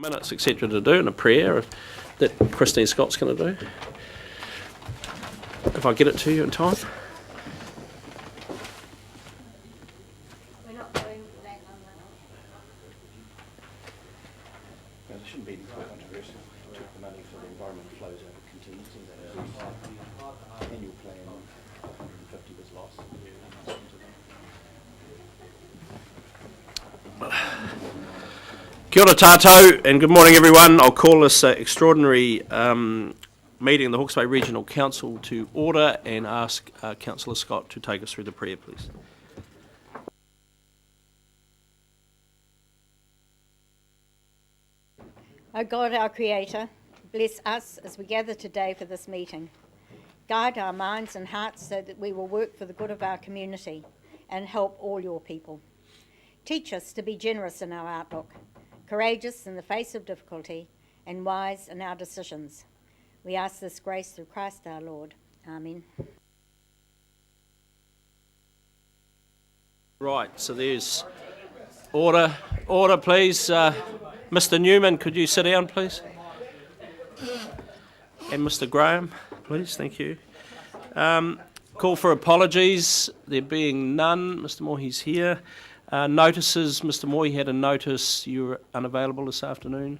Minutes, etc. to do, and a prayer that Christine Scott's going to do. If I get it to you in time. We're not going for that on There shouldn't be any controversy. Took the money for the environment flows out of contingency. The annual plan, 150 was lost. Kia ora tātou, and good morning everyone. I'll call this extraordinary meeting of the Hawke's Bay Regional Council to order and ask Councillor Scott to take us through the prayer, please. O God, our Creator, bless us as we gather today for this meeting. Guide our minds and hearts so that we will work for the good of our community and help all your people. Teach us to be generous in our outlook, courageous in the face of difficulty, and wise in our decisions. We ask this grace through Christ our Lord. Amen. Right, so there's order, please. Mr. Newman, could you sit down, please? And Mr. Graham, please, thank you. Call for apologies, there being none. Mr. Moore, he's here. Notices, Mr. Moore, you had a notice you were unavailable this afternoon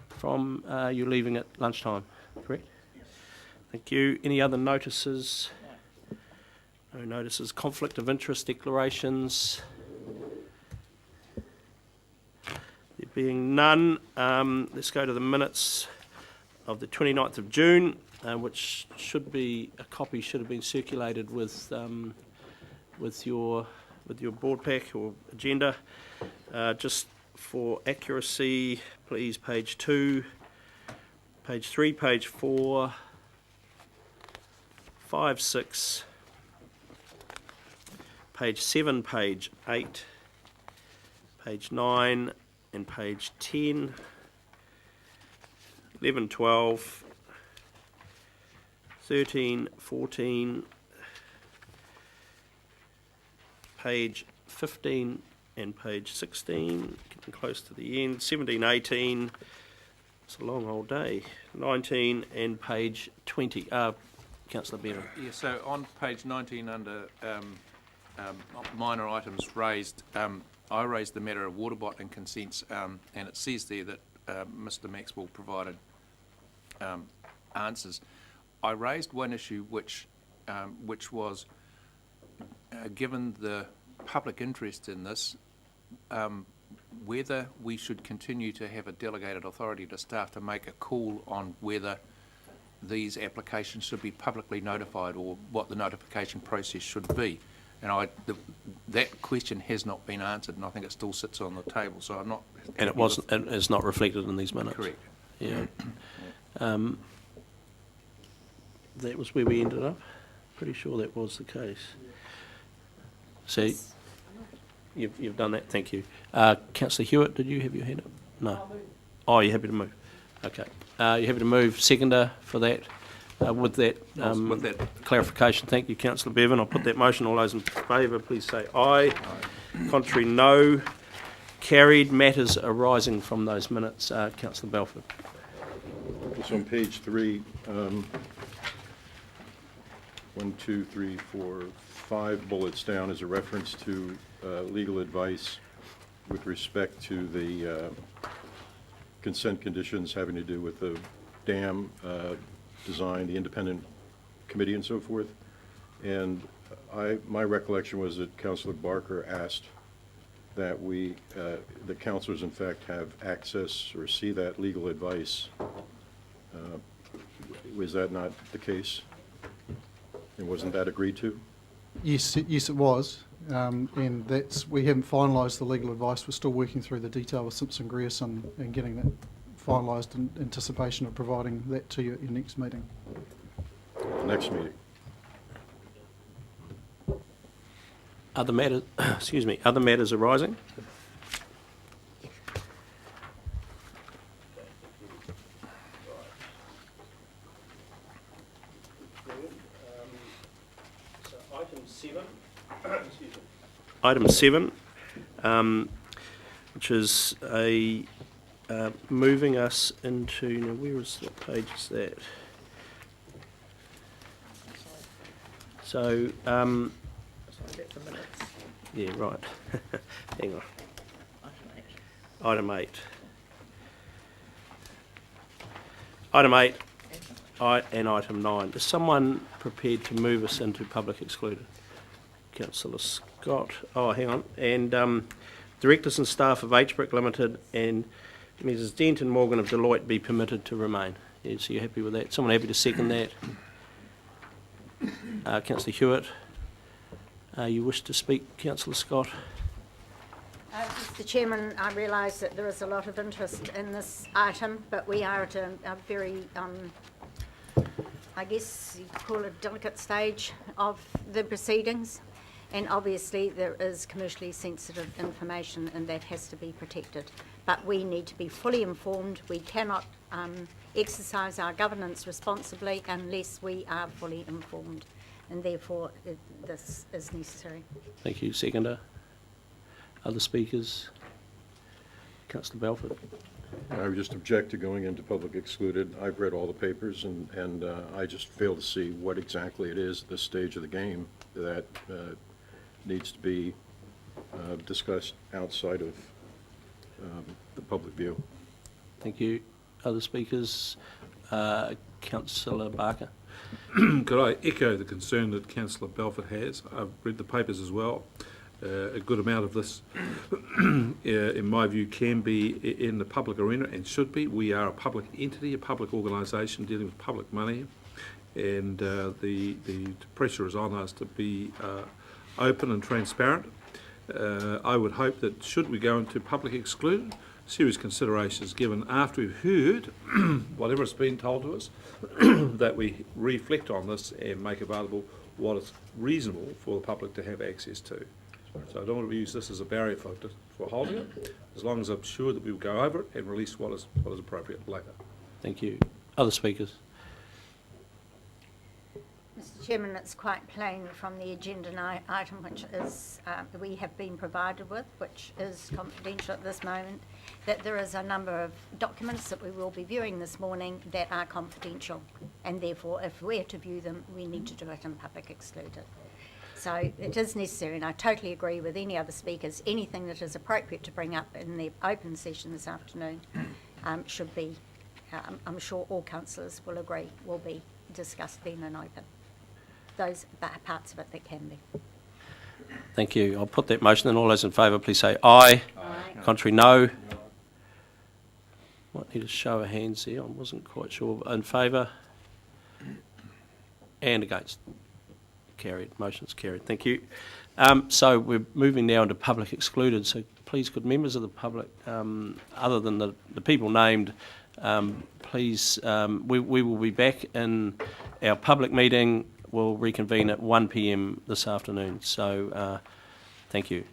from you leaving at lunchtime, correct? Yes. Thank you. Any other notices? No notices. Conflict of interest declarations? There being none, let's go to the minutes of the 29th of June, which should be, a copy should have been circulated with your board pack or agenda. Just for accuracy, please, page 2, page 3, page 4, 5, 6, page 7, page 8, page 9, and page 10, 11, 12, 13, 14, page 15 and page 16, getting close to the end, 17, 18, it's a long old day, 19 and page 20. Councillor Bearer. Yeah, so on page 19 under minor items raised, I raised the matter of water bottling consents, and it says there that Mr. Maxwell provided answers. I raised one issue which was given the public interest in this, whether we should continue to have a delegated authority to staff to make a call on whether these applications should be publicly notified or what the notification process should be. And that question has not been answered, and I think it still sits on the table. So I'm not. And it wasn't. It's not reflected in these minutes. Correct. Yeah. That was where we ended up. Pretty sure that was the case. See, you've done that. Thank you. Councillor Hewitt, did you have your hand up? No. Oh, you're happy to move. Okay. You're happy to move. Seconder for that. With that clarification, thank you, Councillor Bevan. I'll put that motion. All those in favour, please say aye. Contrary, no. Carried. Matters arising from those minutes. Councillor Belford. It's on page 3. 1, 2, 3, 4, 5 bullets down is a reference to legal advice with respect to the consent conditions having to do with the dam design, the independent committee and so forth. And my recollection was that Councillor Barker asked that the councillors in fact have access or see that legal advice. Was that not the case? And wasn't that agreed to? Yes, it was, and we haven't finalised the legal advice. We're still working through the detail with Simpson Grierson and getting that finalised in anticipation of providing that to you at your next meeting. Next meeting. Other matters, excuse me, other matters arising? So item 7, excuse me. Item 7, which is a moving us into, now where is, what page is that? So, yeah, right. Hang on. Item 8. Item 8 and item 9. Is someone prepared to move us into public excluded? Councillor Scott. Oh, hang on. And directors and staff of HBRC Limited and Mrs. Dent and Morgan of Deloitte be permitted to remain. Yeah, so you're happy with that? Someone happy to second that? Councillor Hewitt. You wish to speak, Councillor Scott? Mr. Chairman, I realise that there is a lot of interest in this item, but we are at a very, I guess you'd call it delicate stage of the proceedings, and obviously there is commercially sensitive information and that has to be protected. But we need to be fully informed. We cannot exercise our governance responsibly unless we are fully informed, and therefore this is necessary. Thank you. Seconder? Other speakers? Councillor Belford? I would just object to going into public excluded. I've read all the papers, and I just fail to see what exactly it is at this stage of the game that needs to be discussed outside of the public view. Thank you. Other speakers? Councillor Barker? Could I echo the concern that Councillor Belford has? I've read the papers as well. A good amount of this, in my view, can be in the public arena and should be. We are a public entity, a public organisation dealing with public money, and the pressure is on us to be open and transparent. I would hope that should we go into public exclusion, serious consideration is given after we've heard whatever has been told to us, that we reflect on this and make available what is reasonable for the public to have access to. So I don't want to use this as a barrier for holding it, as long as I'm sure that we will go over it and release what is appropriate later. Thank you. Other speakers? Mr. Chairman, it's quite plain from the agenda item, which is we have been provided with, which is confidential at this moment, that there is a number of documents that we will be viewing this morning that are confidential, and therefore if we're to view them, we need to do it in public excluded. So it is necessary, and I totally agree with any other speakers, anything that is appropriate to bring up in the open session this afternoon should be, I'm sure all councillors will agree, will be discussed then and open. Those parts of it that can be. Thank you. I'll put that motion, and all those in favour please say aye. Aye. Contrary, no. Might need a show of hands there. I wasn't quite sure. In favour? And against? Carried. Motion's carried. Thank you. So we're moving now into public excluded. So please, could members of the public, other than the people named, please, we will be back in our public meeting. We'll reconvene at 1 p.m. this afternoon. So thank you.